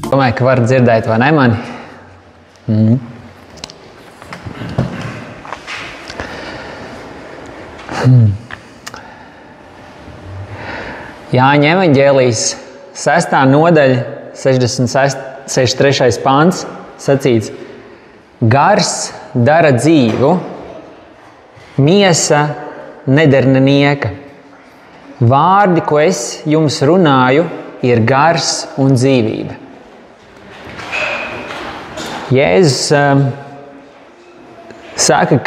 Domāju, ka var dzirdēt, vai ne mani? Jāņa evaņģēlijas 6. nodaļa, 63. pants, sacīts: Gars dara dzīvu, miesa nedara nenieka. Vārdi, ko es jums runāju, ir gars un dzīvība. Jēzus saka,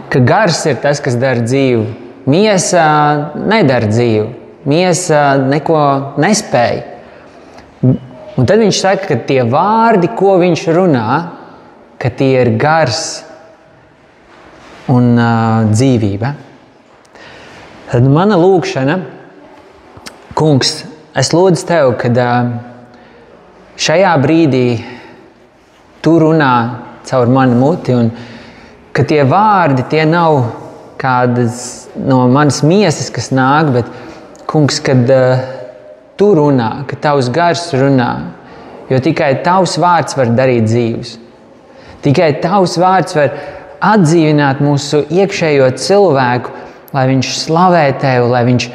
ka gars ir tas, kas dara dzīvu. Miesa nedara dzīvu. Miesa neko nespēja. Un tad viņš saka, ka tie vārdi, ko viņš runā, ka tie ir gars un dzīvība. Tad mana lūkšana, Kungs, es lūdzu Tev, kad šajā brīdī Tu runā caur manu muti, un ka tie vārdi, tie nav kādas no manas miesas, kas nāk, bet, Kungs, kad Tu runā, ka Tavs gars runā, jo tikai Tavs vārds var darīt dzīvus. Tikai Tavs vārds var atdzīvināt mūsu iekšējo cilvēku, lai viņš slavē Tev, lai viņš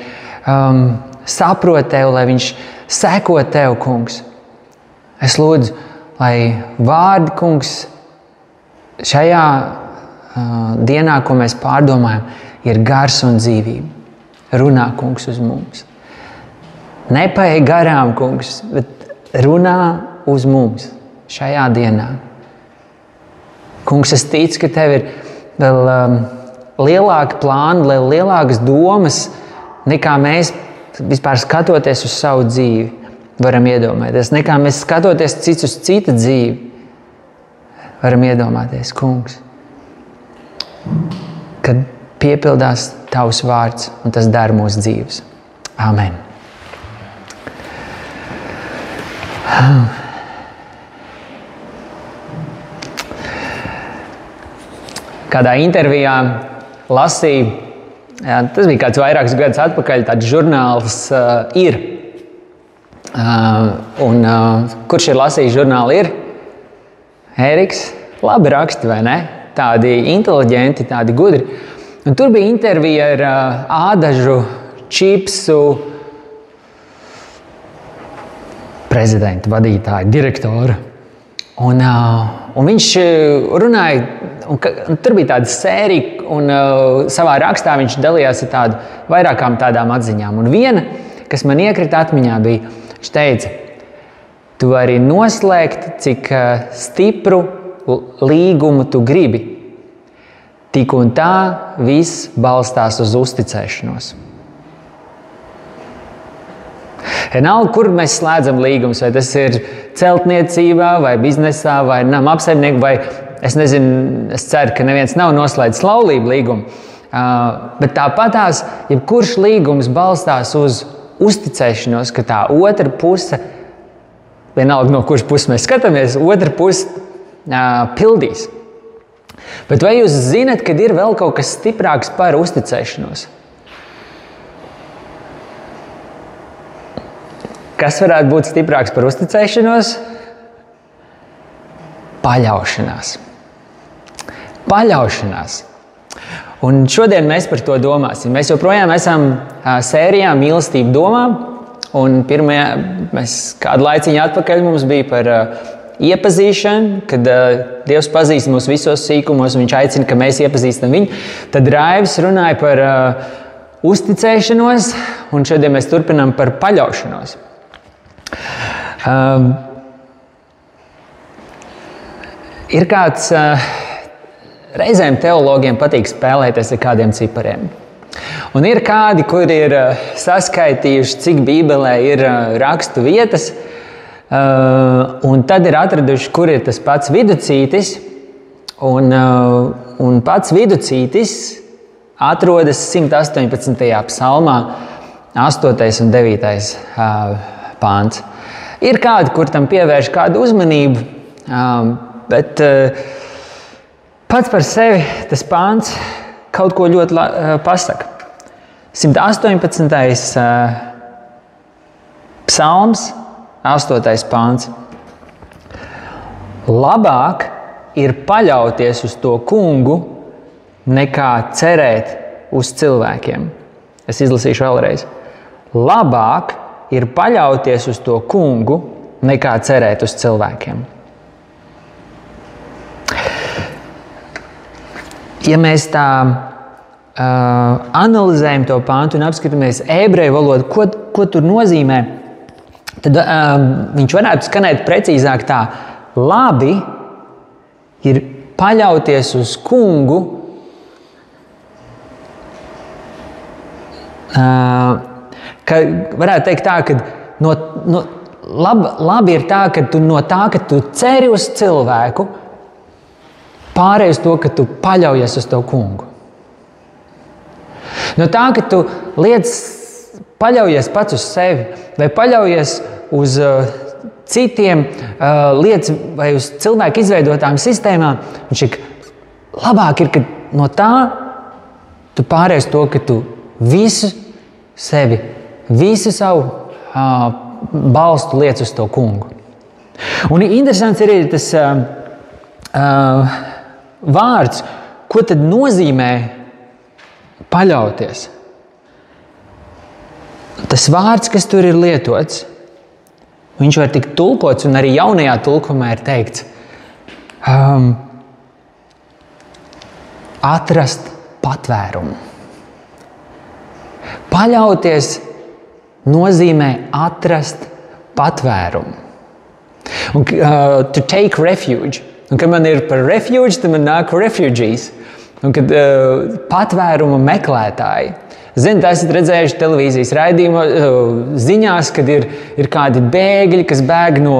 saprot Tev, lai viņš seko Tev, Kungs. Es lūdzu, lai vārdi, Kungs, šajā dienā, ko mēs pārdomājam, ir gars un dzīvība. Runā, Kungs, uz mums. Nepaej garām, Kungs, bet runā uz mums šajā dienā. Kungs, es ticu, ka Tev ir vēl lielāki plāni, lielākas domas, nekā mēs vispār skatoties uz savu dzīvi varam iedomāties, nekā mēs skatoties cits uz cita dzīvi varam iedomāties, Kungs, kad piepildās Tavs vārds un tas dara mūsu dzīves. Amen. Kādā intervijā lasīju, tas bija kāds vairākus gadus atpakaļ, tāds žurnāls Ir. Kurš ir lasījis žurnālu Ir? Ēriks, labi raksti, vai ne? Tādi inteliģenti, tādi gudri. Un tur bija intervija ar ādažu čipsu prezidentu, vadītāju, direktoru. Un viņš runāja, un tur bija tāda sērija, un savā rakstā viņš dalījās ar vairākām tādām atziņām. Un viena, kas man iekrita atmiņā, bija, viņš teica: tu vari noslēgt, cik stipru līgumu tu gribi, tik un tā viss balstās uz uzticēšanos. Vienalga, kur mēs slēdzam līgumus, vai tas ir celtniecībā, vai biznesā, vai nama apsaimnieku, vai es nezinu, es ceru, ka neviens nav noslēdzis laulību līgumu. Bet tāpatās, jebkurš līgums balstās uz uzticēšanos, ka tā otra puse, vienalga no kuras puses mēs skatāmies, otra puse pildīs. Bet vai jūs zinat, kad ir vēl kaut kas stiprāks par uzticēšanos? Kas varētu būt stiprāks par uzticēšanos? Paļaušanās. Paļaušanās. Un šodien mēs par to domāsim. Mēs joprojām esam sērijā Mīlestība domā. Un pirmajā, mēs kādu laiciņu atpakaļ mums bija par iepazīšanu, kad Dievs pazīst mūs visos sīkumos, un viņš aicina, ka mēs iepazīstam viņu. Tad Raivis runāja par uzticēšanos, un šodien mēs turpinām par paļaušanos. Ir kāds, reizēm teologiem patīk spēlēties ar kādiem cipariem. Un ir kādi, kur ir saskaitījuši, cik Bībelē ir rakstu vietas, un tad ir atraduši, kur ir tas pats viducītis, un pats viducītis atrodas 118. psalmā, 8. un 9. pāns. Ir kādi, kur tam pievērš kādu uzmanību, bet pats par sevi tas pāns kaut ko ļoti pasaka. 118. Psalms 8. pāns. Labāk ir paļauties uz to kungu, nekā cerēt uz cilvēkiem. Es izlasīšu vēlreiz. Labāk ir paļauties uz to kungu, nekā cerēt uz cilvēkiem. Ja mēs tā analizējam to pāntu un apskatāmies ebreju valodu, ko tur nozīmē, tad viņš varētu skanēt precīzāk tā. Labi ir paļauties uz kungu, ka varētu teikt tā, ka labi ir tā, ka tu no tā, ka tu ceri uz cilvēku, pārēj uz to, ka tu paļaujies uz to kungu. No tā, ka tu paļaujies pats uz sevi vai paļaujies uz citiem lietas vai uz cilvēku izveidotām sistēmām, viņš ir labāk ir, ka no tā tu pārēj uz to, ka tu visu sevi, visu savu balstu liec uz to kungu. Un interesants ir tas vārds, ko tad nozīmē paļauties. Tas vārds, kas tur ir lietots, viņš var tikt tulkots, un arī jaunajā tulkumā ir teikts atrast patvērumu. Paļauties nozīmē atrast patvērumu. Un, to take refuge. Un, kad man ir par refuge, tad man nāk refugees. Un, kad patvērumu meklētāji. Ziniet, esat redzējuši televīzijas raidījumā, ziņās, kad ir kādi bēgļi, kas bēg no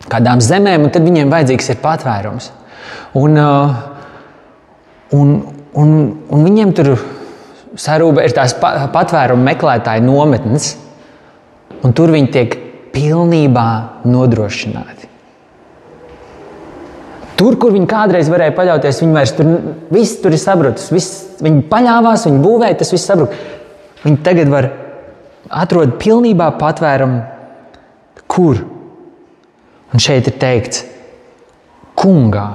kādām zemēm, un tad viņiem vajadzīgs ir patvērums. Un viņiem tur sarūba ir tās patvērumu meklētāju nometnes, un tur viņi tiek pilnībā nodrošināti. Tur, kur viņi kādreiz varēja paļauties, viņi vairs viss tur ir sabrucis. Viņi paļāvās, viņi būvēja, tas viss sabruk. Viņi tagad var atrod pilnībā patvērumu. Kur? Un šeit ir teikts kungā.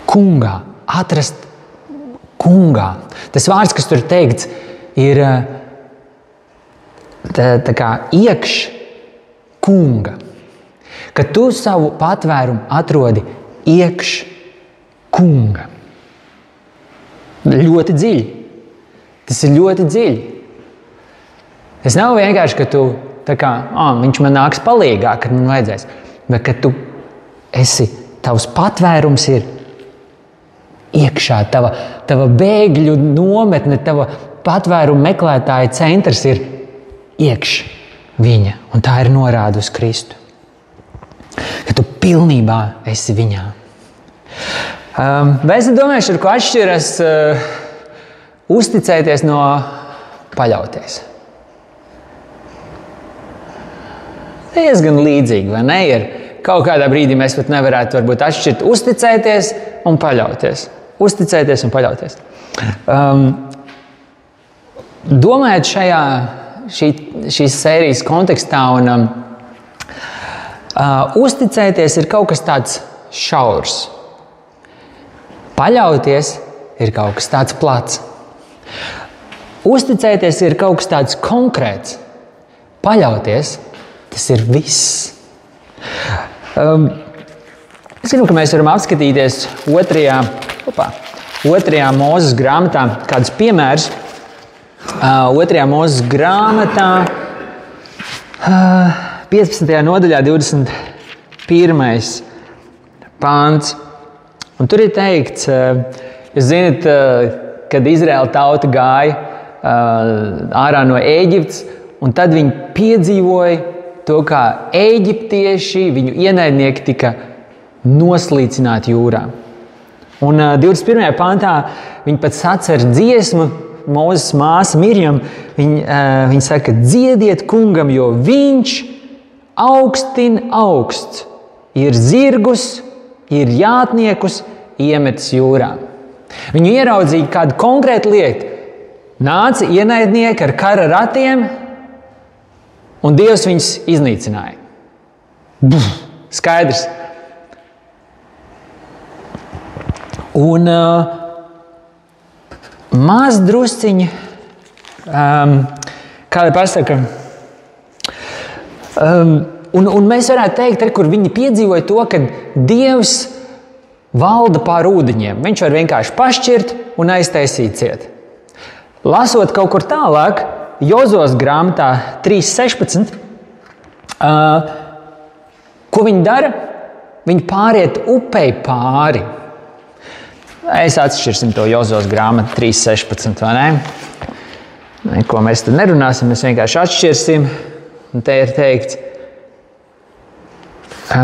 Kungā. Atrast kungā. Tas vārds, kas tur teikts, ir tā kā iekš kunga. Ka tu savu patvērumu atrodi iekš kunga. Ļoti dziļi. Tas ir ļoti dziļi. Tas nav vienkārši, ka tu tā kā, viņš man nāks palīgā, kad man vajadzēs. Bet, ka tu tavs patvērums ir iekšā, tava bēgļu nometne, tava patvērumu meklētāja centrs ir iekš viņa. Un tā ir norāda uz Kristu. Ka tu pilnībā esi viņā. Vai esat domājuši, ar ko atšķiras uzticēties no paļauties? Diezgan līdzīgi, vai ne? Ir kaut kādā brīdī mēs pat nevarētu varbūt atšķirt uzticēties un paļauties. Uzticēties un paļauties. Domājot šīs sērijas kontekstā un uzticēties ir kaut kas tāds šaurs. Paļauties ir kaut kas tāds plats. Uzticēties ir kaut kas tāds konkrēts. Paļauties, tas ir viss. Es zinu, ka mēs varam apskatīties otrajā Mūzes grāmatā kādus piemērus. Otrajā Mūzes grāmatā 15. nodaļā 21. pāns. Un tur ir teikts, jūs zināt, kad Izraēla tauta gāja ārā no Ēģiptes, un tad viņi piedzīvoja to, kā ēģiptieši, viņu ienaidnieki tika noslīcināti jūrā. Un 21. pāntā viņi pat sacer dziesmu, Mūzes māsa Mirjam, viņa saka, dziediet kungam, jo viņš augstin augsts, ir zirgus, ir jātniekus iemetis jūrā. Viņu ieraudzīja kādu konkrētu lietu. Nāca ienaidnieki ar kara ratiem, un Dievs viņus iznīcināja. Skaidrs. Un maz drusciņi, kāda pasaka, un mēs varētu teikt, kur viņi piedzīvoja to, ka Dievs valda pār ūdeņiem. Viņš var vienkārši pašķirt un aiztaisīt ciet. Lasot kaut kur tālāk, Jozos grāmatā 3.16, ko viņi dara? Viņi pāriet upei pāri. Es atšķirsim to Jozos grāmatu 3.16, vai ne? Neko mēs tad nerunāsim, mēs vienkārši atšķirsim. Un te ir teikts 9.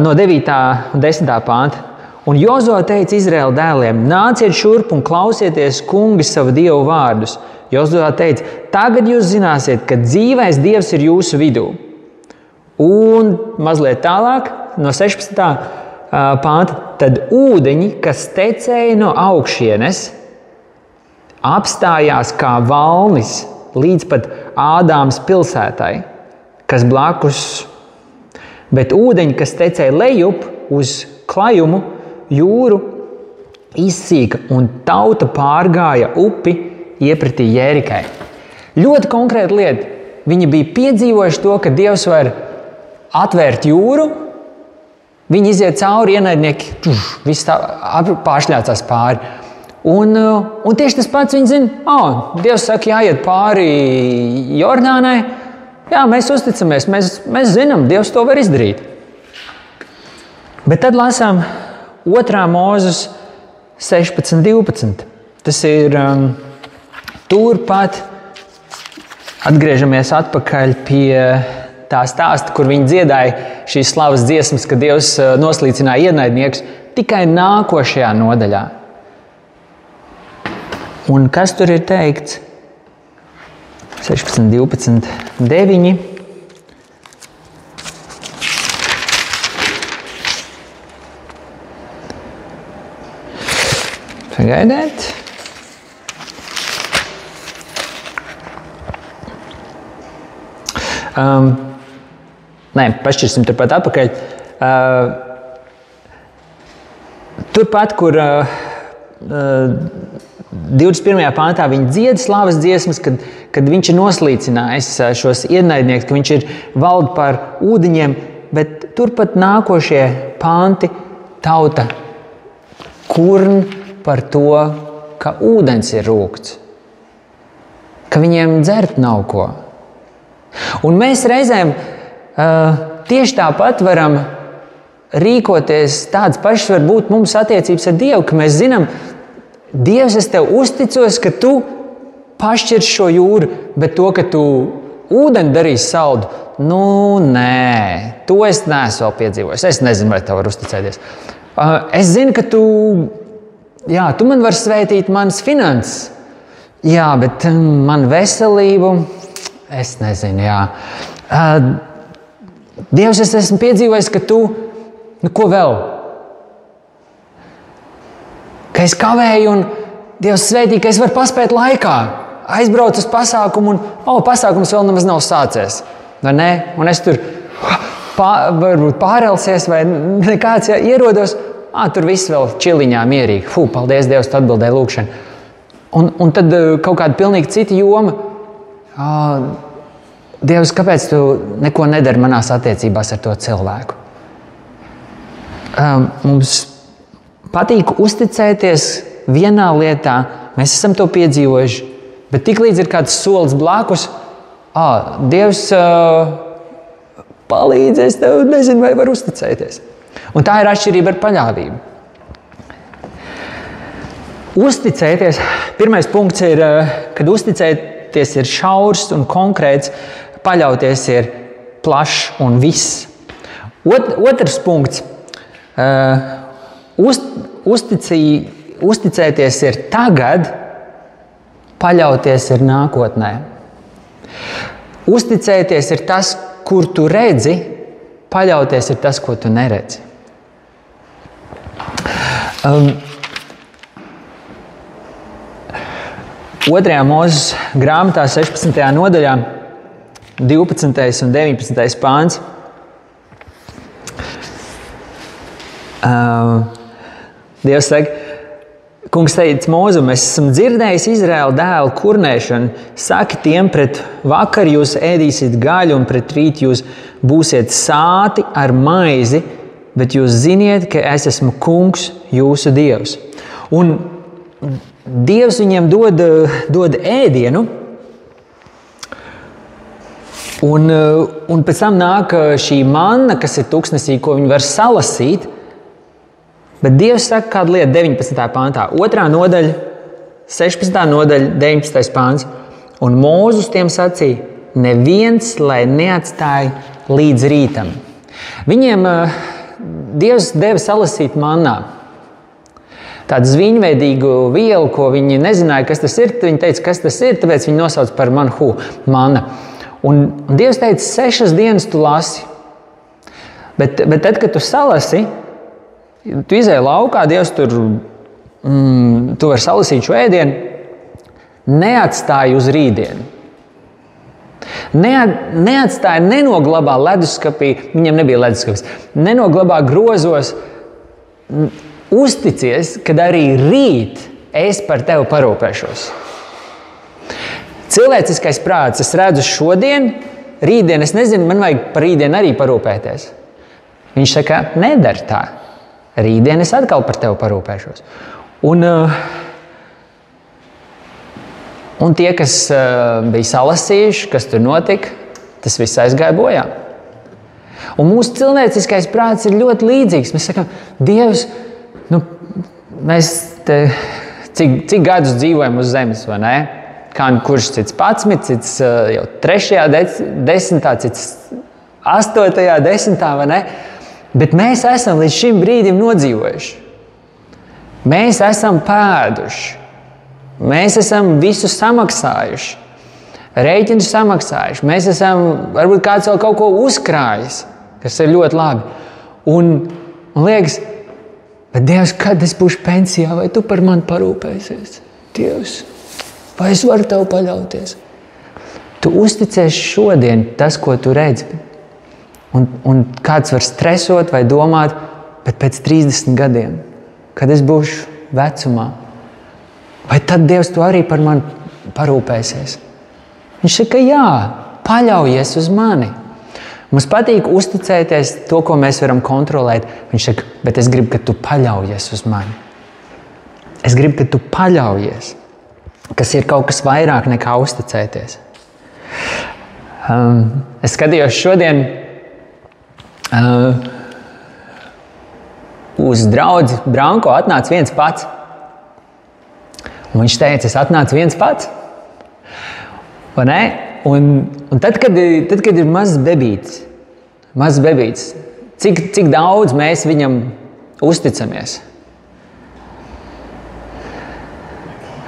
No 9. un 10. pānta. Un Jozo teica Izraēla dēliem, nāciet šurp un klausieties kungi savu Dievu vārdus. Jozo teica, tagad jūs zināsiet, ka dzīvais Dievs ir jūsu vidū. Un mazliet tālāk, no 16. pānta, tad ūdeņi, kas tecēja no augšienes, apstājās kā valnis līdz pat Ādāmas pilsētai, kas blakus, bet ūdeņi, kas tecēja lejup uz klajumu, jūru, izsīka un tauta pārgāja upi iepratī Jērikai. Ļoti konkrēta lieta. Viņi bija piedzīvojuši to, ka Dievs var atvērt jūru, viņi iziet cauri, ienaidnieki, viss tā pāršļācās pāri. Un tieši tas pats viņi zina, Dievs saka, jāiet pāri Jordānai, jā, mēs uzticamies, mēs zinām, Dievs to var izdarīt. Bet tad lasām 2. Mūzes 16.12. Tas ir turpat, atgriežamies atpakaļ pie tā stāsta, kur viņi dziedāja šīs slavas dziesmas, ka Dievs noslīcināja ienaidniekus tikai nākošajā nodaļā. Un kas tur ir teikts? 16, 12, 9. Pagaidiet. Pašķirsim turpat atpakaļ. Turpat, kur 21. pāntā viņi dzied slavas dziesmas, kad viņš ir noslīcinājis šos ienaidniekus, ka viņš ir valda pār ūdeņiem, bet turpat nākošie pānti tauta kurn par to, ka ūdens ir rūgts, ka viņiem dzert nav ko. Un mēs reizēm tieši tāpat varam rīkoties, tādas pašas var būt mums attiecības ar Dievu, ka mēs zinām, Dievs, es tev uzticos, ka tu pašķirs šo jūru, bet to, ka tu ūdeni darīsi saldu, nē, to es neesmu vēl piedzīvojis. Es nezinu, vai tev var uzticēties. Es zinu, ka tu man var svētīt manas finanses. Jā, bet man veselību, es nezinu, Dievs, es esmu piedzīvojis, ka tu, ko vēl? Ka es kavēju un Dievs svētī, ka es varu paspēt laikā. Aizbrauc uz pasākumu un pasākums vēl nemaz nav sācies. Vai ne? Un es tur varbūt pārelsies vai nekāds ierodos. Tur viss vēl čiliņā mierīgi. Paldies Dievs, tu atbildēji lūkšanu. Un tad kaut kāda pilnīgi cita joma. Dievs, kāpēc tu neko nedari manās attiecībās ar to cilvēku? Mums patīk uzticēties vienā lietā, mēs esam to piedzīvojuši, bet tiklīdz ir kāds solis blakus, Dievs palīdz, es tev nezinu, vai var uzticēties. Un tā ir atšķirība ar paļāvību. Uzticēties, pirmais punkts ir, kad uzticēties ir šaurs un konkrēts, paļauties ir plašs un viss. Otrs punkts. Uzticēties ir tagad, paļauties ir nākotnē. Uzticēties ir tas, kur tu redzi, paļauties ir tas, ko tu neredzi. 2. Mūzes grāmatā 16. nodaļā 12. un 19. pāns. Dievs saka, Kungs teica Mūzum, mēs esam dzirdējis Izraēla dēlu kurnēšanu, saki tiem, pret vakar jūs ēdīsiet gaļu un pret rīt jūs būsiet sāti ar maizi, bet jūs ziniet, ka es esmu Kungs, jūsu Dievs. Un Dievs viņiem dod ēdienu, un pēc tam nāk šī manna, kas ir tuksnesī, ko viņi var salasīt. Bet Dievs saka kādu lietu 19. pāntā, 2. nodaļa, 16. nodaļa, 19. pāns. Un Mūzus tiem sacīja, neviens, lai neatstāja līdz rītam. Viņiem Dievs deva salasīt mannā. Tādu zviņveidīgu vielu, ko viņi nezināja, kas tas ir. Viņi teica, kas tas ir, tāpēc viņi nosauc par manhu, manna. Un Dievs teica, 6 dienas tu lasi. Bet tad, kad tu salasi, tu izēji laukā, Dievs tur, tu vari salasīt šo ēdienu, neatstāj uz rītdienu. Neatstāja, nenoglabā leduskapī, viņam nebija leduskapis, nenoglabā grozos, uzticies, kad arī rīt es par tevi parūpēšos. Cilvēciskais prāts, es redzu šodien, rītdien, es nezinu, man vajag par rītdienu arī parūpēties. Viņš saka, nedara tā. Rītdien es atkal par tevi parūpēšos. Un tie, kas bija salasījuši, kas tur notika, tas viss aizgāja bojā. Un mūsu cilvēciskais prāts ir ļoti līdzīgs. Mēs sakām, Dievs, mēs te cik gadus dzīvojam uz zemes, vai ne? Kurš cits 11, cits jau 3. 10, cits 8. 10, vai ne? Bet mēs esam līdz šim brīdim nodzīvojuši. Mēs esam pēduši. Mēs esam visu samaksājuši. Rēķinu samaksājuši. Mēs esam, varbūt kāds vēl kaut ko uzkrājis, kas ir ļoti labi. Un liekas, bet Dievs, kad es būšu pensijā, vai tu par mani parūpēsies? Dievs, vai es varu tev paļauties? Tu uzticies šodien tas, ko tu redzi. Un kāds var stresot vai domāt, bet pēc 30 gadiem, kad es būšu vecumā, vai tad Dievs tu arī par mani parūpēsies? Viņš saka, jā, paļaujies uz mani. Mums patīk uzticēties to, ko mēs varam kontrolēt. Viņš saka, bet es gribu, ka tu paļaujies uz mani. Es gribu, ka tu paļaujies, kas ir kaut kas vairāk nekā uzticēties. Es skatījos šodien uz draudzi Branko atnāca viens pats. Un viņš teica, es atnācu viens pats. Vai ne? Un tad, kad ir mazs bebītis, cik daudz mēs viņam uzticamies?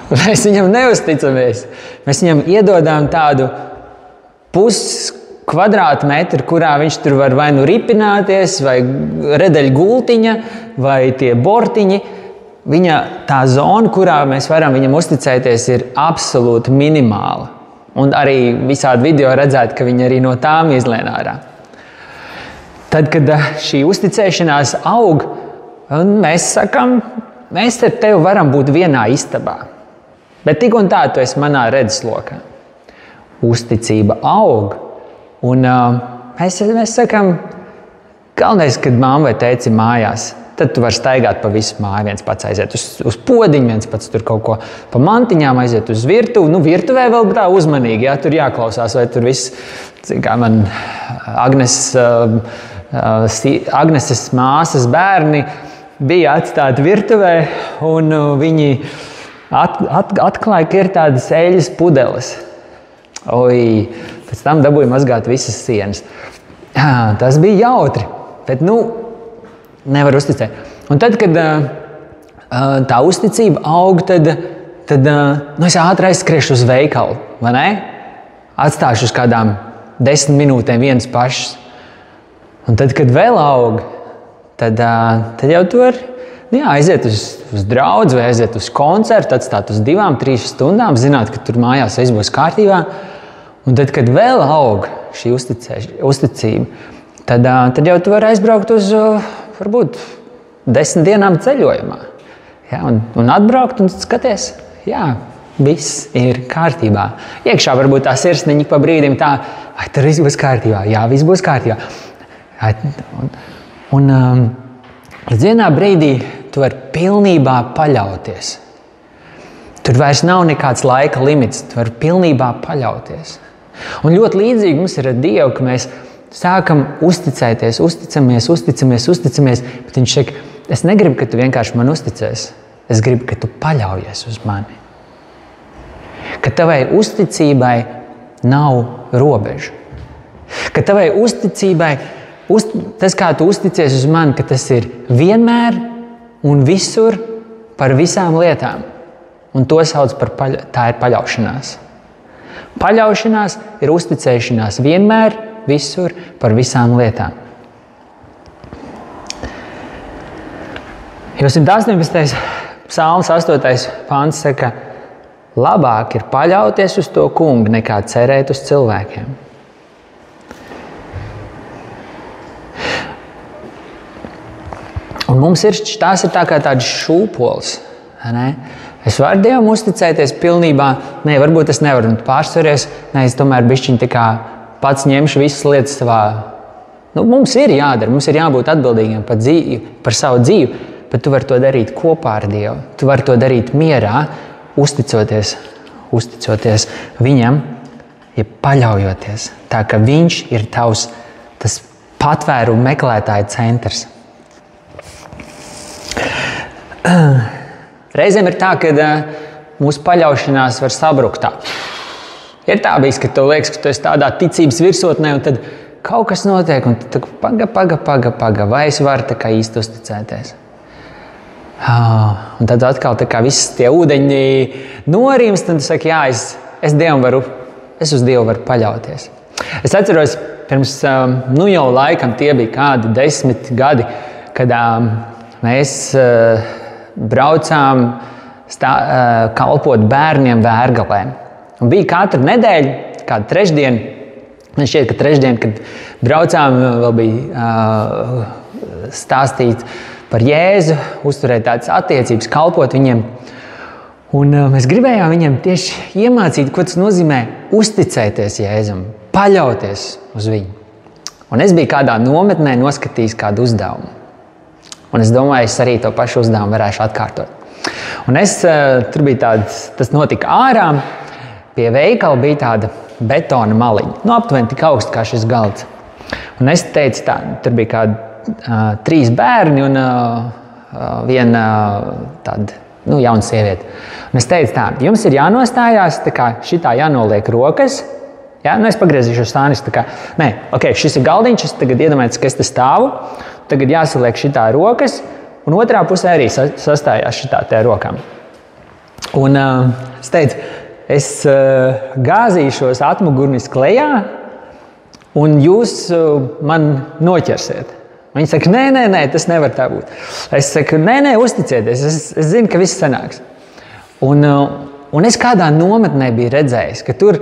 Mēs viņam neusticamies. Mēs viņam iedodām tādu puskvadrātmetru, kurā viņš tur var vai nu ripināties, vai redeļgultiņa, vai tie bortiņi. Viņa tā zona, kurā mēs varam viņam uzticēties, ir absolūti minimāla. Un arī visādi video redzēt, ka viņi arī no tām izlien ārā. Tad, kad šī uzticēšanās aug, mēs sakam, mēs ar tevi varam būt vienā istabā. Bet tik un tā tu esi manā redzeslokā. Uzticība aug. Un mēs sakam, galvenais, kad mamma vai tēci mājās, tad tu vari staigāt pa visu māju, viens pats aiziet uz podiņu, viens pats tur kaut ko pa mantiņām aiziet uz virtuvi. Virtuvē vēl tā uzmanīgi, jā, tur jāklausās, vai tur viss, kā man Agneses māsas bērni bija atstāti virtuvē, un viņi atklāja, ka ir tādas eļas pudeles. Pēc tam dabūja mazgāt visas sienas. Tas bija jautri, bet nevar uzticēt. Un tad, kad tā uzticība aug, tad es ātri aizskriešu uz veikalu, vai ne? Atstāšu uz kādām 10 minūtēm vienas pašas. Un tad, kad vēl aug, tad jau tu vari aiziet uz draudzi vai aiziet uz koncertu, atstāt uz 2-3 stundām, zināt, ka tur mājās viss būs kārtībā. Un tad, kad vēl aug šī uzticība, tad jau tu vari aizbraukt uz varbūt 10 dienām ceļojumā. Ja, un atbraukt un skaties, jā, viss ir kārtībā. Iekšā varbūt tā sirsniņa pa brīdim tā, tur viss būs kārtībā, jā, viss būs kārtībā. Un līdz vienā brīdī tu vari pilnībā paļauties. Tur vairs nav nekāds laika limits, tu vari pilnībā paļauties. Un ļoti līdzīgi mums ir ar Dievu, ka mēs sākam uzticēties, uzticamies, bet viņš saka, es negribu, ka tu vienkārši man uzticies, es gribu, ka tu paļaujies uz mani. Ka tavai uzticībai nav robežu. Ka tavai uzticībai, tas, kā tu uzticies uz mani, ka tas ir vienmēr un visur par visām lietām. Un to sauc par tā ir paļaušanās. Paļaušanās ir uzticēšanās vienmēr, visur par visām lietām. Jo 118. psalms 8. pāns saka, labāk ir paļauties uz to kungu, nekā cerēt uz cilvēkiem. Un mums tās ir tā kā tāds šūpols. Ne? Es varu Dievam uzticēties pilnībā. Nē, varbūt es nevaru pārsvaries. Nē, es tomēr bišķiņ tā kā pats ņemšu visas lietas savā. Mums ir jādara, mums ir jābūt atbildīgiem par savu dzīvi, bet tu vari to darīt kopā ar Dievu. Tu vari to darīt mierā, uzticoties Viņam, ja paļaujoties. Tā, ka Viņš ir tavs tas patvērumu meklētāja centrs. Reizēm ir tā, ka mūsu paļaušanās var sabrukt. Ir tā bijis, ka tev liekas, ka tu esi tādā ticības virsotnē, un tad kaut kas notiek, un tad paga, vai es varu tā kā īsti uzticēties. Un tad atkal tā kā viss tie ūdeņi norimst, un tu saki, jā, es uz Dievu varu paļauties. Es atceros, pirms jau laikam tie bija kādi 10 gadi, kad mēs braucām kalpot bērniem Vērgalē. Un bija katru nedēļu, kādu trešdienu, man šķiet, ka trešdien, kad braucām, vēl bija stāstīt par Jēzu, uzturēt tādas attiecības, kalpot viņiem. Un mēs gribējām viņiem tieši iemācīt, ko tas nozīmē uzticēties Jēzum, paļauties uz viņu. Un es biju kādā nometnē noskatījis kādu uzdevumu. Un es domāju, es arī to pašu uzdevumu varēšu atkārtot. Un tur bija tas notika ārā, pie veikala bija tāda betona maliņa. Aptuveni tik augsta kā šis galds. Un es teicu tur bija kādi 3 bērni un viena tāda, jauna sieviete. Un es teicu jums ir jānostājās, tā kā šitā jānoliek rokas. Ja? Es pagriezīšu stānis, tā kā, šis ir galdiņš, es tagad iedomājos, ka es te stāvu. Tagad jāsaliek šitā rokas, un otrā pusē arī sastājās šitā te rokām. Un es teicu, es gāzīšos atmugurnis klejā, un jūs man noķersiet. Viņi saka, nē, tas nevar tā būt. Es saku, nē, uzticieties, es zinu, ka viss sanāks. Un es kādā nometnē biju redzējis, ka tur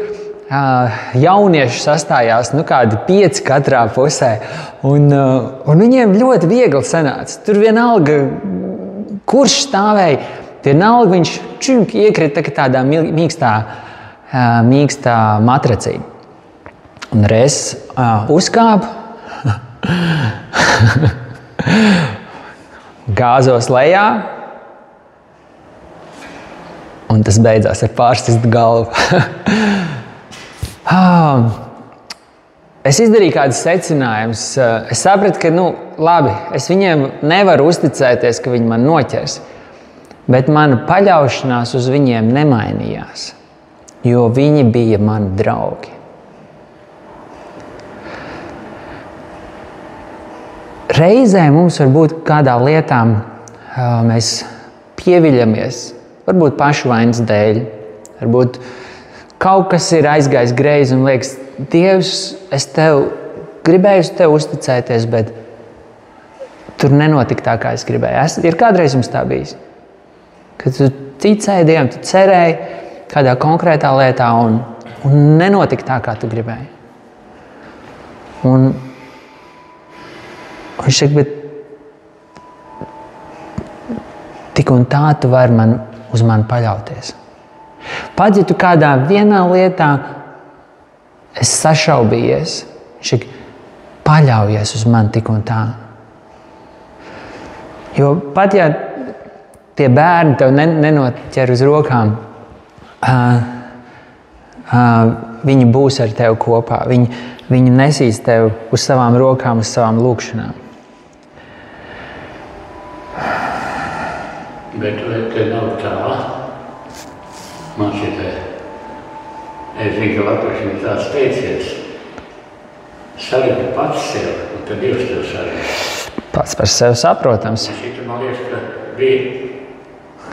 jaunieši sastājās, kādi 5 katrā pusē, un viņiem ļoti viegli sanāca. Tur vienalga, kurš stāvēja, vienalga viņš iekrita tādā mīkstā matracī. Un reiz uzkāpu, gāzos lejā, un tas beidzās ar pārsistu galvu. Es izdarīju kādus secinājumus. Es sapratu, ka, labi, es viņiem nevaru uzticēties, ka viņi man noķers, bet mana paļaušanās uz viņiem nemainījās, jo viņi bija mani draugi. Reizē mums varbūt kādā lietā mēs pieviļamies, varbūt pašu vainas dēļ, varbūt kaut kas ir aizgājis greizi un liekas, Dievs, es gribēju uz tevi uzticēties, bet tur nenotika tā, kā es gribēju. Ir kādreiz jums tā bijis? Kad tu ticēji Dievam, tu cerēji kādā konkrētā lietā un nenotika tā, kā tu gribēji. Un viņš saka, bet tik un tā tu vari uz mani paļauties. Pat ja tu kādā vienā lietā esi sašaubījies, viņš saka, paļaujies uz mani tik un tā. Jo pat ja tie bērni tev nenoķer uz rokām, viņi būs ar tevi kopā. Viņi nesīs tevi uz savām rokām, uz savām lūkšanām. Bet te nav tā, man šitā, es zinu, ka latvieši ir tāds teicies, sargi pats sev, un tad Dievs tev sargi. Pats par sevi saprotams. Un šitā man liekas, ka bija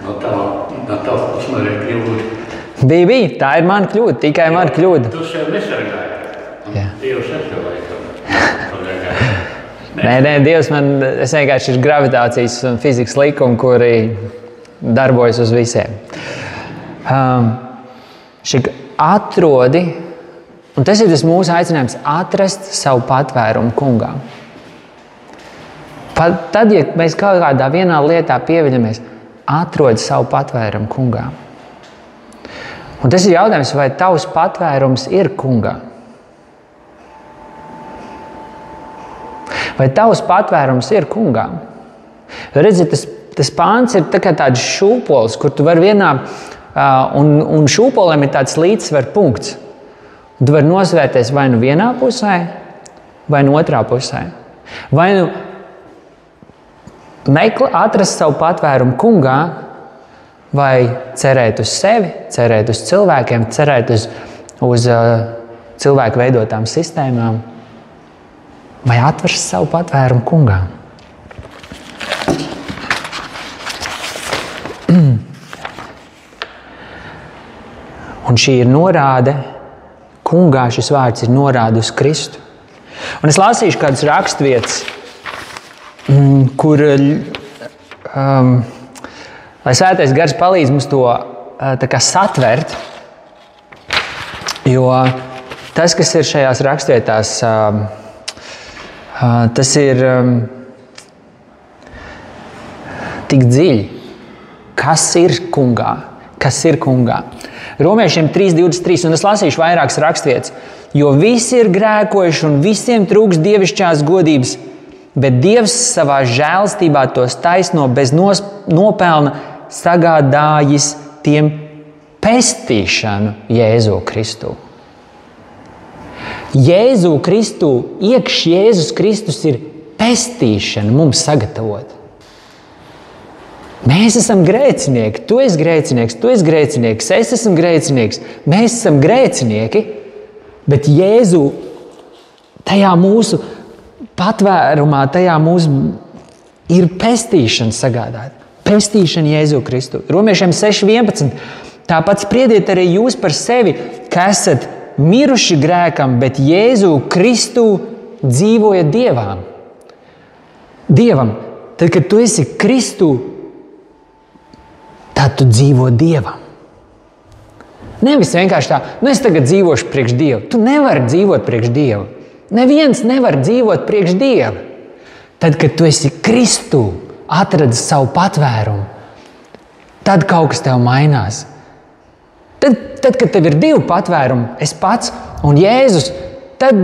no tā puses man ir kļūda. Bija, tā ir mana kļūda, tikai mana kļūda. Tu sev nesargāji, un Dievs ar tev laikam pagāja. Nē, Dievs es vienkārši ir gravitācijas un fizikas likumi, kuri darbojas uz visiem. Šik atrodi, un tas ir tas mūsu aicinājums, atrast savu patvērumu kungā. Tad, ja mēs kaut kādā vienā lietā pieviļamies, atrodi savu patvērumu kungā. Un tas ir jautājums, vai tavs patvērums ir kungā? Vai tavs patvērums ir kungā? Redzi, tas pāns ir tā kā tāds šūpols, kur tu vari vienā, un šūpolēm ir tāds līdzsver punkts. Un tu vari nosvērties vai nu vienā pusē, vai nu otrā pusē. Vai nu atrast savu patvērumu kungā, vai cerēt uz sevi, cerēt uz cilvēkiem, cerēt uz cilvēku veidotām sistēmām, vai atrast savu patvērumu kungā. Un šī ir norāde, kungā šis vārds ir norāde uz Kristu. Un es lasīšu kādas rakstvietas, kur, lai Svētais Gars palīdz mums to tā kā satvert, jo tas, kas ir šajās rakstvietās, tas ir tik dziļi. Kas ir kungā? Kas ir kungā? Romiešiem 3:23, un es lasīšu vairākas rakstvietas. Jo visi ir grēkojuši un visiem trūks dievišķās godības, bet Dievs savā žēlstībā tos taisno bez nopelna sagādājis tiem pestīšanu Jēzu Kristu. Jēzu Kristu, iekš Jēzus Kristus ir pestīšana mums sagatavot. Mēs esam grēcinieki, tu esi grēcinieks, tu esi grēcinieks, es esmu grēcinieks, mēs esam grēcinieki, bet Jēzu tajā mūsu patvērumā, tajā mūsu ir pestīšana sagādāta. Pestīšana Jēzu Kristu. Romiešiem 6:11. Tāpat spriediet arī jūs par sevi, ka esat miruši grēkam, bet Jēzu Kristu dzīvojat Dievam. Tad, kad tu esi Kristu, tad tu dzīvo Dievam. Nevis vienkārši tā, es tagad dzīvošu priekš Dieva. Tu nevari dzīvot priekš Dieva. Neviens nevar dzīvot priekš Dieva. Tad, kad tu esi Kristu, atradis savu patvērumu, tad kaut kas tev mainās. Tad, kad tev ir divi patvērumi, es pats un Jēzus, tad,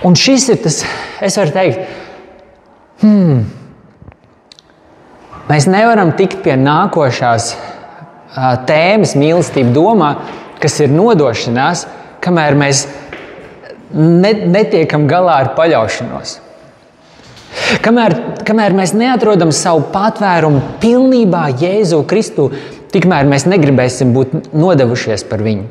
un šis ir tas, es varu teikt, mēs nevaram tikt pie nākošās tēmas mīlestība domā, kas ir nodošanās, kamēr mēs netiekam galā ar paļaušanos. Kamēr mēs neatrodam savu patvērumu pilnībā Jēzu Kristu, tikmēr mēs negribēsim būt nodevušies par viņu.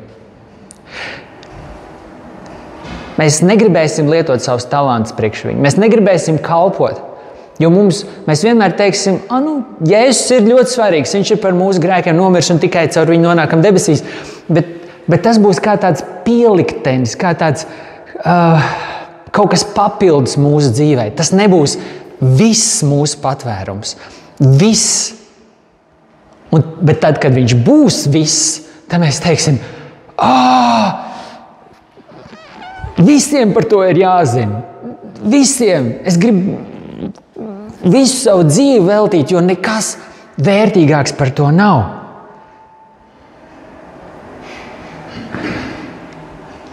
Mēs negribēsim lietot savus talantus priekš viņu. Mēs negribēsim kalpot. Jo mēs vienmēr teiksim, Jēzus ir ļoti svarīgs, viņš ir par mūsu grēkiem nomirs un tikai caur viņu nonākam debesīs. Bet tas būs kā tāds pieliktenis, kā kaut kas papildus mūsu dzīvē. Tas nebūs viss mūsu patvērums. Viss. Bet tad, kad viņš būs viss, tad mēs teiksim, visiem par to ir jāzina. Visiem. Es gribu visu savu dzīvi veltīt, jo nekas vērtīgāks par to nav.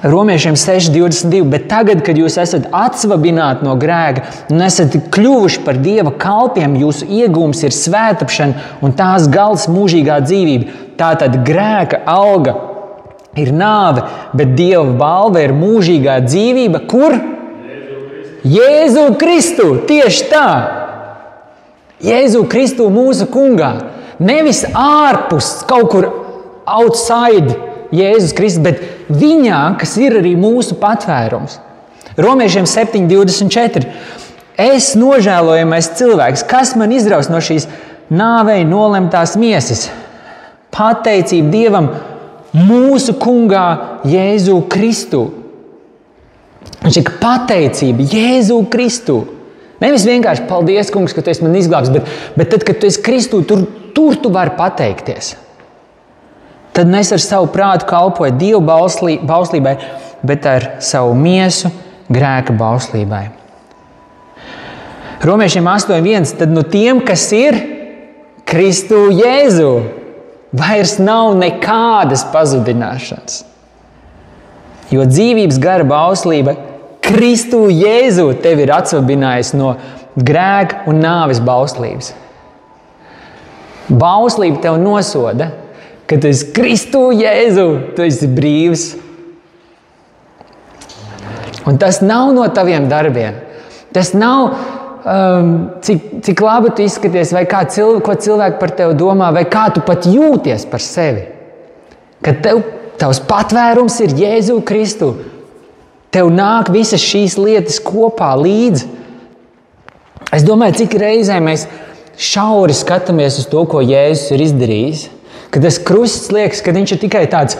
Romiešiem 6:22, bet tagad, kad jūs esat atsvabināti no grēka un esat kļuvuši par Dieva kalpiem, jūsu iegūms ir svētapšana un tās gals mūžīgā dzīvība. Tātad grēka alga ir nāve, bet Dieva balva ir mūžīgā dzīvība. Kur? Jēzu Kristu. Tieši tā. Jēzu Kristu mūsu kungā. Nevis ārpus, kaut kur outside Jēzus Kristus, bet viņā, kas ir arī mūsu patvērums. Romiešiem 7:24. Es nožēlojamais cilvēks, kas man izraus no šīs nāvei nolemtās miesas? Pateicība Dievam mūsu kungā Jēzu Kristu. Viņš ir pateicība Jēzu Kristu. Nevis vienkārši paldies, kungs, ka tu esi man izglābs, bet tad, kad tu esi Kristu, tur tu vari pateikties. Tad mēs ar savu prātu kalpojam Dieva bauslībai, bet ar savu miesu grēka bauslībai. Romiešiem 8:1. Tad no tiem, kas ir Kristu Jēzu, vairs nav nekādas pazudināšanas. Jo dzīvības gara bauslība Kristu Jēzu tevi ir atsvabinājusi no grēka un nāves bauslības. Bauslība tev nosoda, ka tu esi Kristu Jēzu, tu esi brīvs. Un tas nav no taviem darbiem. Tas nav, cik labi tu izskaties, vai ko cilvēki par tevi domā, vai kā tu pat jūties par sevi. Kad tavs patvērums ir Jēzu Kristu, tev nāk visas šīs lietas kopā līdzi. Es domāju, cik reizē mēs šauri skatāmies uz to, ko Jēzus ir izdarījis. Kad tas krusts liekas, ka viņš ir tikai tāds,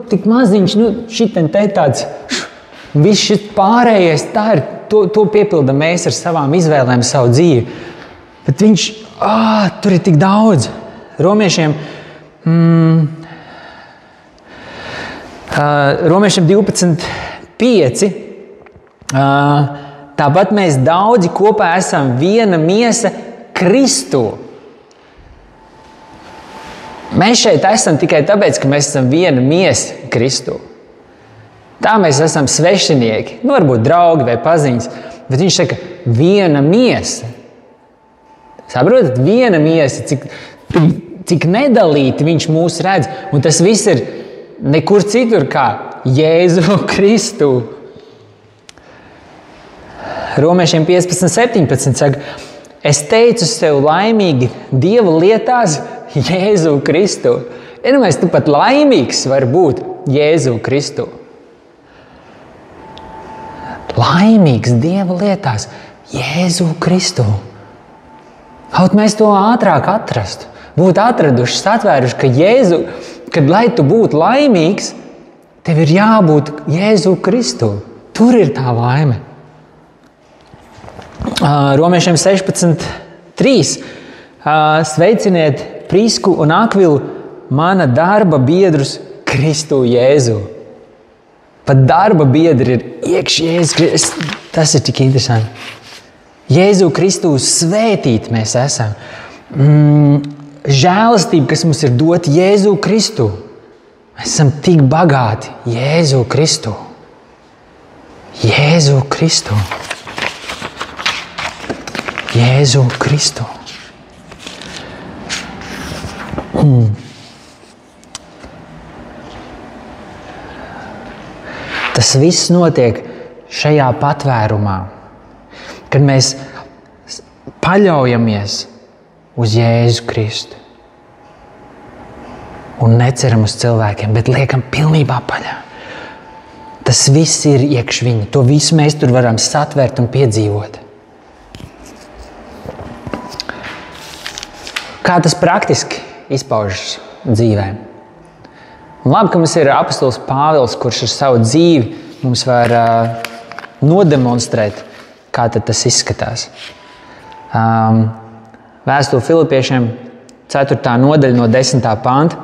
tik maziņš, šiten te tāds, un viss šis pārējais, tā ir, to piepilda mēs ar savām izvēlēm, savu dzīvi. Bet viņš, tur ir tik daudz. Romiešiem 12:5. Tāpat mēs daudzi kopā esam viena miesa Kristu. Mēs šeit esam tikai tāpēc, ka mēs esam viena miesa Kristu. Tā mēs esam svešinieki, varbūt draugi vai paziņas, bet viņš saka, viena miesa. Saprotat, viena miesa, cik nedalīti viņš mūs redz, un tas viss ir nekur citur kā Jēzu Kristu. Romiešiem 15:17 saka, es teicu sev laimīgi Dieva lietās Jēzu Kristu. Iedomājies, tu pat laimīgs var būt Jēzu Kristu. Laimīgs Dieva lietās Jēzu Kristu. Kaut mēs to ātrāk atrastu. Būtu atraduši, satvēruši, ka Jēzu, kad lai tu būtu laimīgs, tev ir jābūt Jēzu Kristu. Tur ir tā laime. Romiešiem 16:3. Sveiciniet Prisku un Akvilu, mana darba biedrus Kristu Jēzu. Pat darba biedri ir iekš Jēzus. Tas ir tik interesanti. Jēzu Kristu svētīt mēs esam. Žēlastība, kas mums ir dota Jēzu Kristu. Mēs esam tik bagāti Jēzu Kristu. Jēzu Kristu. Jēzu Kristu. Tas viss notiek šajā patvērumā, kad mēs paļaujamies uz Jēzu Kristu un neceram uz cilvēkiem, bet liekam pilnībā paļā. Tas viss ir iekš viņa. To visu mēs tur varam satvert un piedzīvot. Kā tas praktiski izpaužas dzīvē? Un labi, ka mums ir apostols Pāvils, kurš ar savu dzīvi mums var nodemonstrēt, kā tad tas izskatās. Vēstule Filipiešiem 4. nodaļa no 10. panta.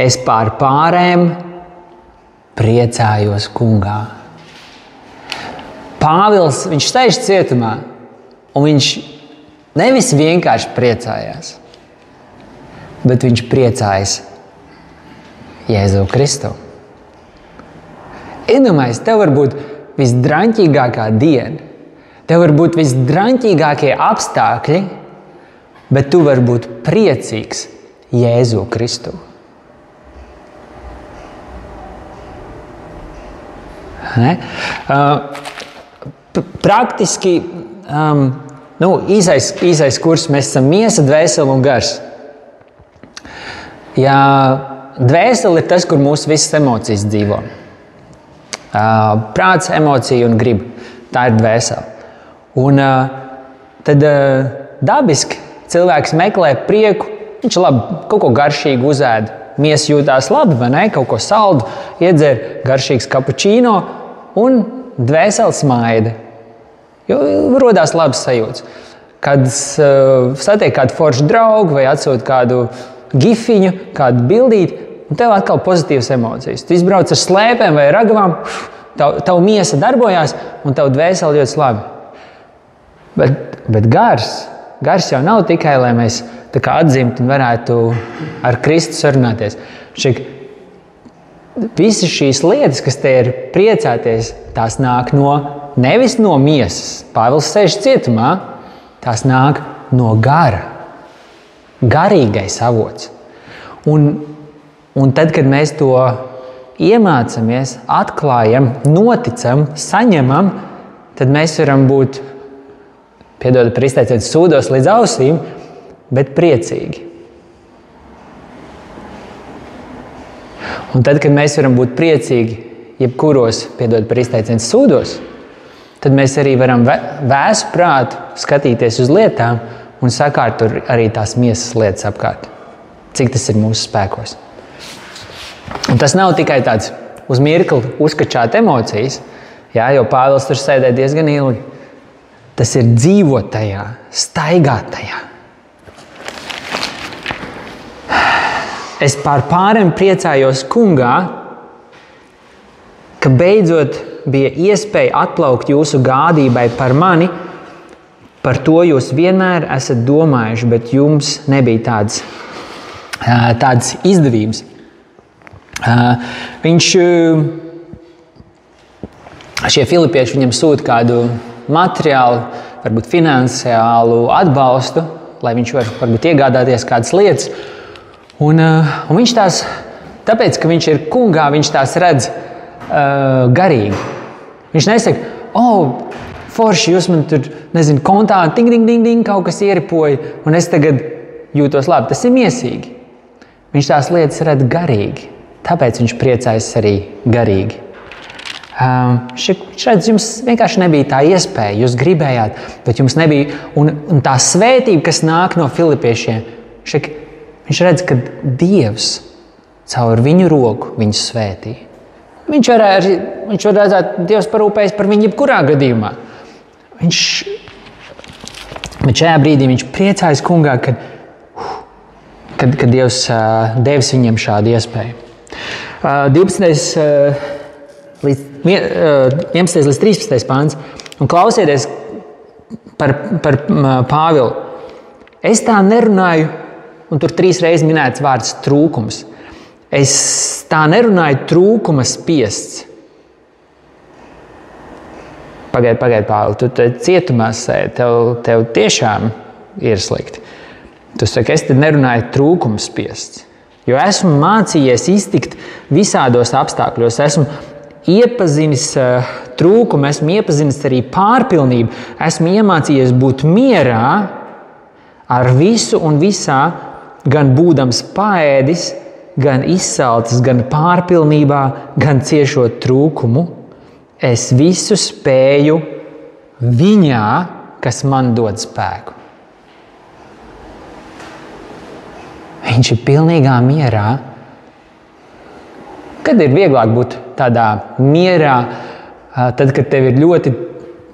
Es pār pārēm priecājos kungā. Pāvils, viņš sēž cietumā, un viņš nevis vienkārši priecājās, bet viņš priecājas Jēzu Kristu. Iedomājies, tev var būt visdraņķīgākā diena, tev var būt visdraņķīgākie apstākļi, bet tu vari būt priecīgs Jēzu Kristu. Praktiski īsais kurs, mēs esam miesa, dvēsele un gars. Ja dvēsele ir tas, kur mūsu visas emocijas dzīvo. Prāts, emocija un griba. Tā ir dvēsele. Un tad dabiski cilvēks meklē prieku, viņš kaut ko garšīgu uzēd. Miesa jūtās labi, vai ne? Kaut ko saldu, iedzer garšīgs kapučīno un dvēsele smaida. Jo rodās labas sajūtas. Kad satiek kādu foršu draugu vai atsūt kādu gifiņu, kādu bildīti, un tev atkal pozitīvas emocijas. Tu izbrauc ar slēpēm vai ragavām, tavu miesa darbojās un tavu dvēseli ļoti labi. Bet gars jau nav tikai, lai mēs tā kā atzimt un varētu ar Kristu sarunāties. Visas šīs lietas, kas te ir priecāties, tās nāk nevis no miesas. Pāvils sēž cietumā, tās nāk no gara. Garīgais avots. Un tad, kad mēs to iemācamies, atklājam, noticam, saņemam, tad mēs varam būt, piedod par izteicienu, sūdos līdz ausīm, bet priecīgi. Un tad, kad mēs varam būt priecīgi, jebkuros, piedod par izteicienu, sūdos, tad mēs arī varam vēsu prātu skatīties uz lietām un sakārtot arī tās miesas lietas apkārt. Cik tas ir mūsu spēkos. Un tas nav tikai tāds uz mirkli uzkačāt emocijas, jo Pāvils tur sēdēja diezgan ilgi. Tas ir dzīvot tajā, staigāt tajā. Es pār pārēm priecājos kungā, ka beidzot bija iespēja atplaukt jūsu gādībai par mani. Par to jūs vienmēr esat domājuši, bet jums nebija tādas izdevības. Šie filipieši viņam sūta kādu materiālu, varbūt finansiālu atbalstu, lai viņš varbūt iegādāties kādas lietas. Un viņš tās, tāpēc, ka viņš ir kungā, viņš tās redz garīgi. Viņš nesaka, forši, jūs man tur, kontā, ding, kaut kas ieripoja, un es tagad jūtos labi. Tas ir miesīgi. Viņš tās lietas redz garīgi. Tāpēc viņš priecājas arī garīgi. Viņš redz, jums vienkārši nebija tā iespēja, jūs gribējāt, bet jums nebija. Un tā svētība, kas nāk no filipiešiem, viņš redz, ka Dievs caur viņu roku viņus svētī. Viņš var redzēt, Dievs parūpējas par viņu jebkurā gadījumā. Bet šajā brīdī viņš priecājas kungā, kad Dievs devis viņiem šādu iespēju. 11. līdz 13. pāns. Un klausieties par Pāvilu. Es tā nerunāju, un tur 3 reizes minēts vārds trūkums. Es tā nerunāju trūkuma spiests. Pagaid, Pāvili, tu cietumā sēdi, tev tiešām ir slikti. Tu saki, es te nerunāju trūkuma spiests. Jo esmu mācījies iztikt visādos apstākļos. Esmu iepazinis trūkumu, esmu iepazinis arī pārpilnību. Esmu iemācījies būt mierā ar visu un visā, gan būdams paēdis, gan izsalcis, gan pārpilnībā, gan ciešot trūkumu. Es visu spēju viņā, kas man dod spēku. viņš ir pilnīgā mierā. Kad ir vieglāk būt tādā mierā, tad, kad tev ir ļoti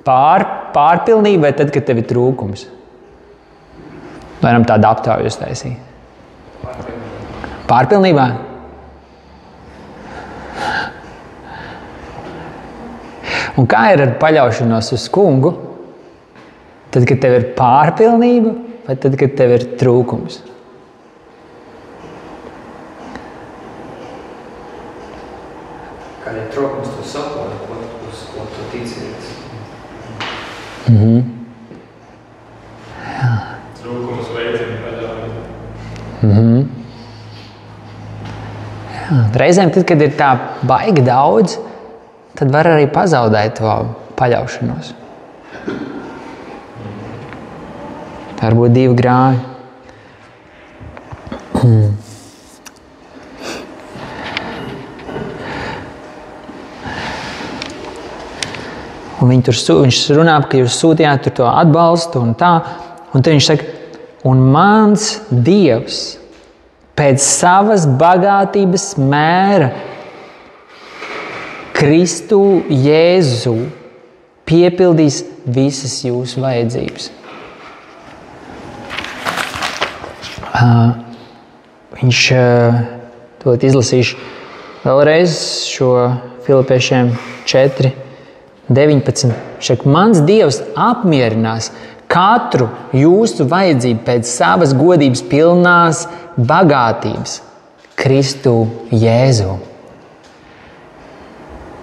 pārpilnība, vai tad, kad tev ir trūkums? Varam tādu aptauju uztaisīt. Pārpilnībā? Un kā ir ar paļaušanos uz kungu? Tad, kad tev ir pārpilnība, vai tad, kad tev ir trūkums? Kad ir trūkums, tu saproti, ko tu ticies. Trūkums veicina paļauju. Reizēm, tad, kad ir tā baigi daudz, tad var arī pazaudēt to paļaušanos. Varbūt 2 grāvi. Un viņš runā, ka jūs sūtījāt to atbalstu un tā. Un tad viņš saka, un mans Dievs pēc savas bagātības mēra Kristu Jēzu piepildīs visas jūsu vajadzības. Viņš to izlasīšu vēlreiz šo Filipiešiem 4:19. Šeit mans Dievs apmierinās katru jūsu vajadzību pēc savas godības pilnās bagātības Kristu Jēzu.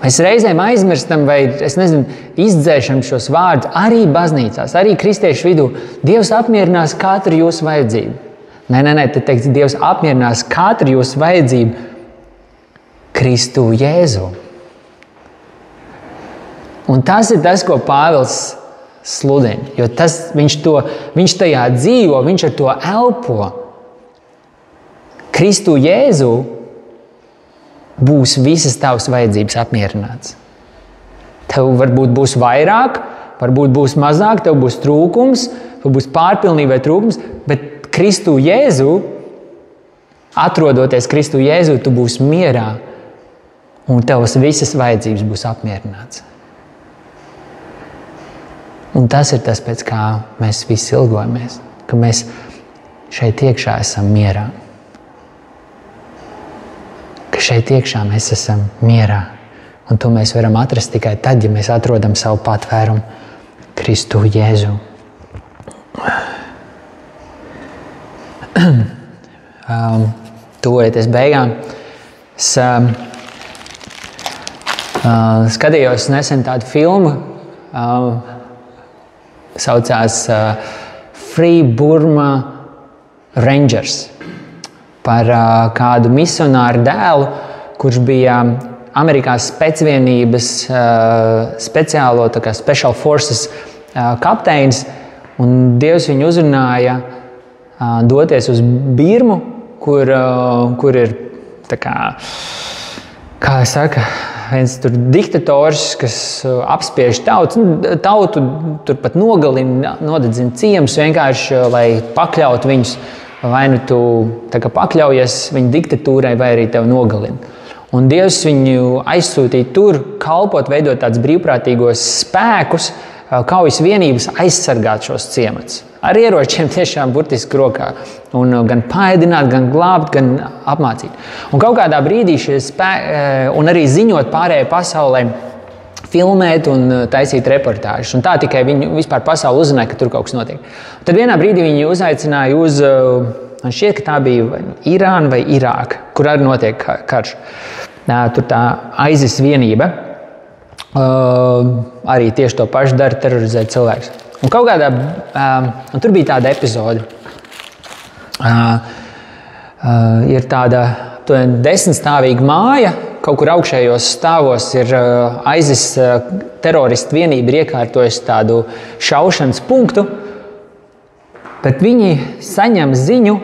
Mēs reizēm aizmirstam vai, izdzēšam šos vārdus arī baznīcās, arī kristiešu vidū. Dievs apmierinās katru jūsu vajadzību. Nē, te teiks, Dievs apmierinās katru jūsu vajadzību Kristu Jēzu. Un tas ir tas, ko Pāvils sludina, jo viņš tajā dzīvo, viņš ar to elpo. Kristu Jēzu būs visas tavas vajadzības apmierināts. Tev varbūt būs vairāk, varbūt būs mazāk, tev būs trūkums, tev būs pārpilnība vai trūkums, bet Kristu Jēzu, atrodoties Kristu Jēzu, tu būsi mierā un tavas visas vajadzības būs apmierināts. Un tas ir tas, pēc kā mēs visi ilgojamies, ka mēs šeit iekšā esam mierā. Ka šeit iekšā mēs esam mierā. Un to mēs varam atrast tikai tad, ja mēs atrodam savu patvērumu Kristu Jēzu. Tuvojoties beigām, es skatījos nesen tādu filmu, saucās Free Burma Rangers, par kādu misionāru dēlu, kurš bija Amerikās specvienības speciālo, tā kā Special Forces kapteinis, un Dievs viņu uzrunāja doties uz Birmu, kur ir tā kā saka, viens tur diktators, kas apspiež tautu turpat nogalina, nodedzina ciemus vienkārši, lai pakļautu viņus, vai nu tu tā kā pakļaujies viņa diktatūrai, vai arī tev nogalina. Un Dievs viņu aizsūtīja tur, kalpot, veidot tādus brīvprātīgos spēkus, kaujas vienības aizsargāt šos ciematus. Ar ieročiem tiešām burtiski rokā. Un gan paēdināt, gan glābt, gan apmācīt. Un kaut kādā brīdī šie un arī ziņot pārējai pasaulē, filmēt un taisīt reportāžus. Un tā tikai viņi vispār pasauli uzzināja, ka tur kaut kas notiek. Tad vienā brīdī viņi uzaicināja uz, man šķiet, ka tā bija Irāna vai Irāka, kur arī notiek karš. Tur tā ISIS vienība arī tieši to pašu dara, terorizēt cilvēkus. Un kaut kādā, un tur bija tāda epizode. Ir tāda 10-stāvīga māja, kaut kur augšējos stāvos ir ISIS teroristu vienība iekārtojusi tādu šaušanas punktu, bet viņi saņem ziņu,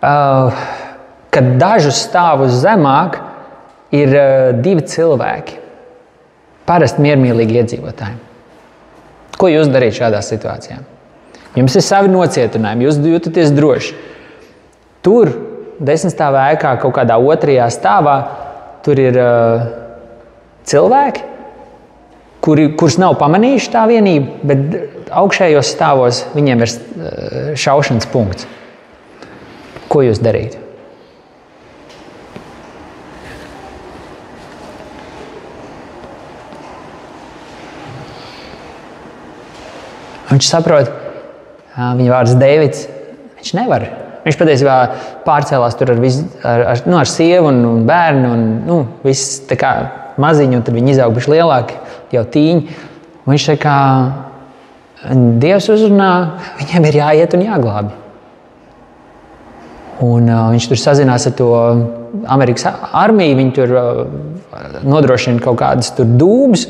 ka dažus stāvus zemāk ir 2 cilvēki, parasti miermīlīgi iedzīvotāji. Ko jūs darīt šādā situācijā? Jums ir savi nocietinājumi, jūs jūtaties droši. tur 10 stāvā ēkā kaut kādā otrajā stāvā tur ir cilvēki, kurus nav pamanījuši tā vienība, bet augšējos stāvos viņiem ir šaušanas punkts. Ko jūs darītu? Viņš saprot, viņa vārds Deivids, viņš nevar. Viņš patiesībā pārcēlās tur ar sievu un bērnu un viss tā kā maziņi, un tad viņi izauguši lielāki, jau tīņi. Viņš tā kā Dievs uzrunā, viņiem ir jāiet un jāglābi. Un viņš tur sazinās ar to Amerikas armiju, viņi tur nodrošina kaut kādas tur dūmus,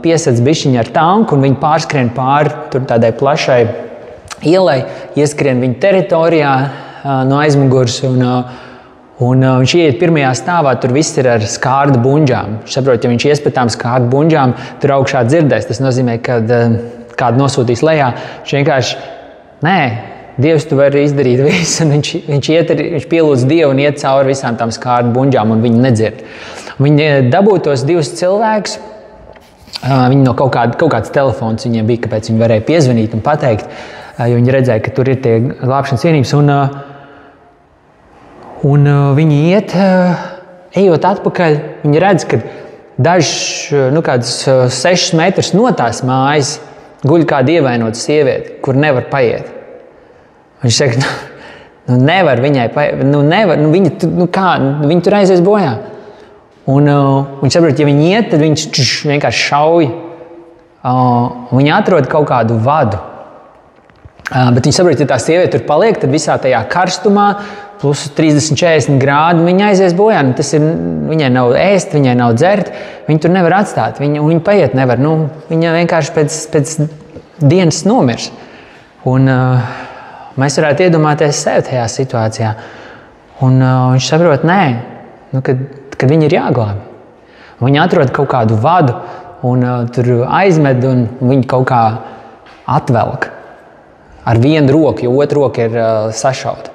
piesedz bišķiņu ar tanku, un viņi pārskrien pāri tur tādai plašai ielai, ieskrien viņu teritorijā no aizmugurs, un viņš ieiet pirmajā stāvā, tur viss ir ar skārdu buņģām. Viņš saprot, ja viņš ies pēc tām skārdu buņģām, tur augšā dzirdēs. Tas nozīmē, ka kādu nosūtīs lejā. Viņš vienkārši, nē, Dievs, tu vari izdarīt visu, un viņš pielūdz Dievu un iet cauri visām tām skārdu buņģām, un viņi nedzird. Viņi dabū tos 2 cilvēkus. Viņi no kaut kāds telefons viņiem bija, kāpēc viņi varēja piezvanīt un pateikt, jo viņi redzēja, ka tur ir tie glābšanas vienības. Un viņi iet, ejot atpakaļ, viņi redz, ka kādus 6 metrus no tās mājas guļ kāda ievainota sieviete, kur nevar paiet. Viņš saka, nevar viņai paiet, viņa tur aizies bojā. Un viņš saprot, ja viņi iet, tad viņš vienkārši šauj. Viņi atrod kaut kādu vadu. Bet viņi saprot, ja tā sieviete tur paliek, tad visā tajā karstumā, plus 30-40 grādi, viņa aizies bojā. Viņai nav ēst, viņai nav dzert, viņa tur nevar atstāt. Viņa paiet nevar. Viņa vienkārši pēc dienas nomirs. Un mēs varētu iedomāties sevi tajā situācijā. Un viņš saprot, nē, kad viņi ir jāglābi. Viņi atrod kaut kādu vadu un tur aizmed, un viņi kaut kā atvelk ar vienu roku, jo otra roka ir sašauta.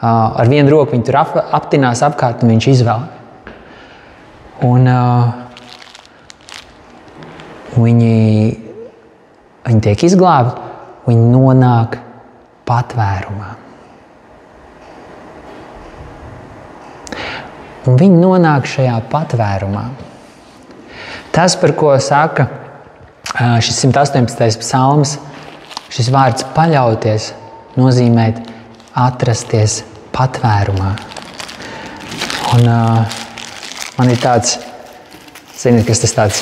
Ar vienu roku viņi tur aptinās apkārt, un viņš izvelk. Un viņi tiek izglābti, viņi nonāk patvērumā. Un viņi nonāk šajā patvērumā. Tas, par ko saka šis 118. psalms, šis vārds paļauties, nozīmē atrasties patvērumā. Un man ir tāds, ziniet, kas tas tāds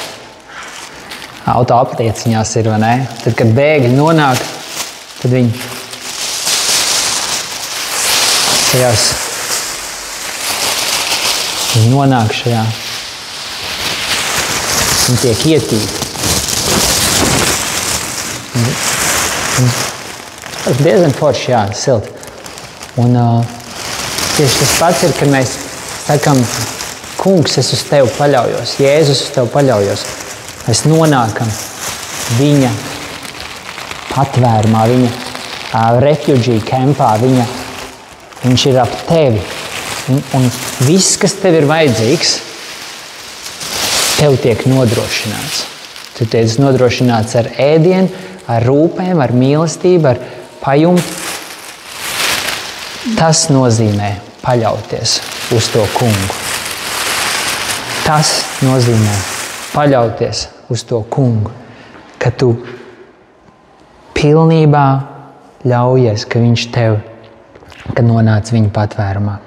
autoaplieciņās ir, vai ne? Tad, kad bēgļi nonāk, tad viņi tajās viņi nonāk šajā. Viņi tiek ietīti. Tas diezgan forši, jā, silti. Un tieši tas pats ir, kad mēs sakam, Kungs, es uz tevi paļaujos, Jēzus uz tevi paļaujos. Mēs nonākam viņa patvērumā, viņa refugee campā, viņš ir ap tevi. Un viss, kas tev ir vajadzīgs, tev tiek nodrošināts. Tu tiec nodrošināts ar ēdienu, ar rūpēm, ar mīlestību, ar pajumtu. Tas nozīmē paļauties uz to Kungu. Tas nozīmē paļauties uz to Kungu, ka tu pilnībā ļaujies, ka viņš tev, kad nonāc viņa patvērumā.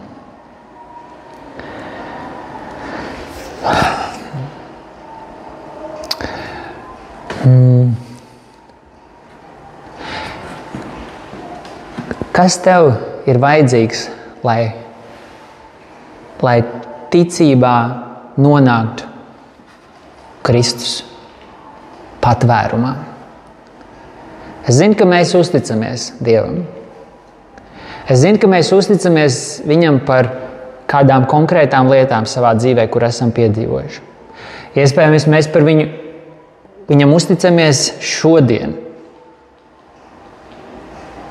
Kas tev ir vajadzīgs, lai ticībā nonāktu Kristus patvērumā? Es zinu, ka mēs uzticamies Dievam. Es zinu, ka mēs uzticamies Viņam par kādām konkrētām lietām savā dzīvē, kur esam piedzīvojuši. Iespējams, mēs par Viņam uzticamies šodien.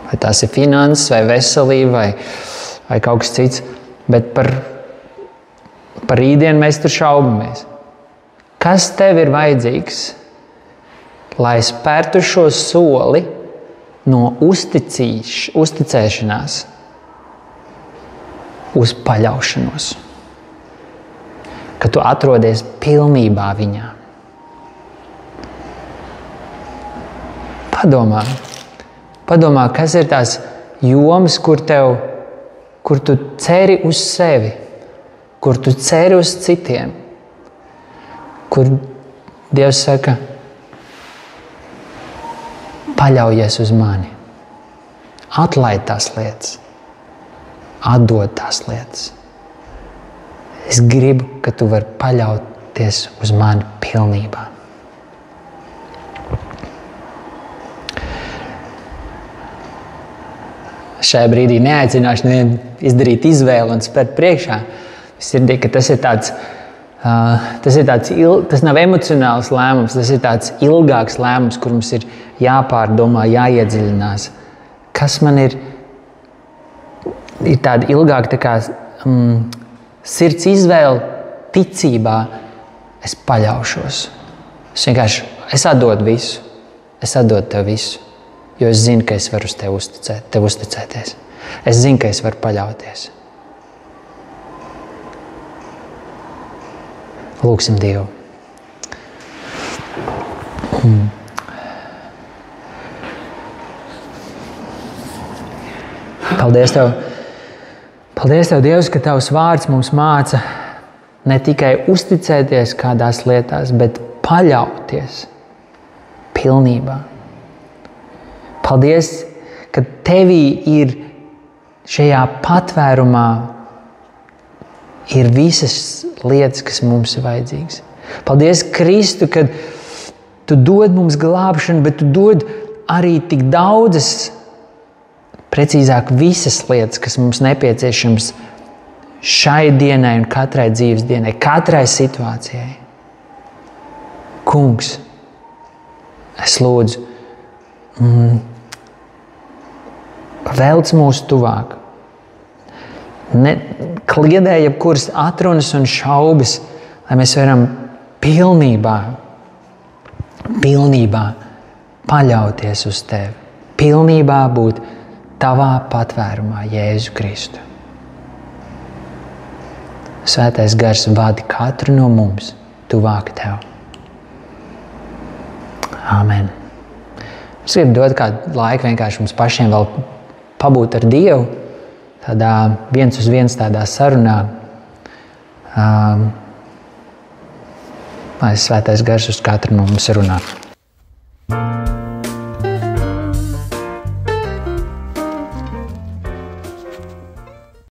Vai tās ir finanses, vai veselība, vai kaut kas cits, bet par rītdienu mēs tur šaubamies. Kas tev ir vajadzīgs, lai spērtu šo soli no uzticēšanās uz paļaušanos? Ka tu atrodies pilnībā viņā. Padomā, kas ir tās jomas, kur tu ceri uz sevi, kur tu ceri uz citiem, kur Dievs saka, paļaujies uz mani, atlaid tās lietas, atdod tās lietas. Es gribu, ka tu vari paļauties uz mani pilnībā. Šajā brīdī neaicināšu nevienu izdarīt izvēli un spērt priekšā. Sirdī, ka tas nav emocionāls lēmums, tas ir tāds ilgāks lēmums, kur mums ir jāpārdomā, jāiedziļinās. Kas man ir tāda ilgāka sirds izvēle ticībā, es paļaušos. Es atdodu visu, es atdodu tev visu, jo es zinu, ka es varu uz tev uzticēties. Es zinu, ka es varu paļauties. Lūksim Dievu. Paldies Tev, Dievs, ka Tavs vārds mums māca ne tikai uzticēties kādās lietās, bet paļauties pilnībā. Paldies, ka Tevī ir šajā patvērumā ir visas lietas, kas mums ir vajadzīgas. Paldies, Kristu, ka Tu dod mums glābšanu, bet Tu dod arī tik daudzas, precīzāk visas lietas, kas mums nepieciešams šai dienai un katrai dzīves dienai, katrai situācijai. Kungs, es lūdzu, velc mūs tuvāk. Kliedē jebkuras atrunas un šaubas, lai mēs varam pilnībā paļauties uz Tevi, pilnībā būt Tavā patvērumā, Jēzu Kristu. Svētais Gars vadi katru no mums tuvāk Tev. Āmen. Es gribu dot kādu laiku vienkārši mums pašiem vēl pabūt ar Dievu, tādā viens uz viens tādā sarunā, lai Svētais Gars uz katru no mums runā.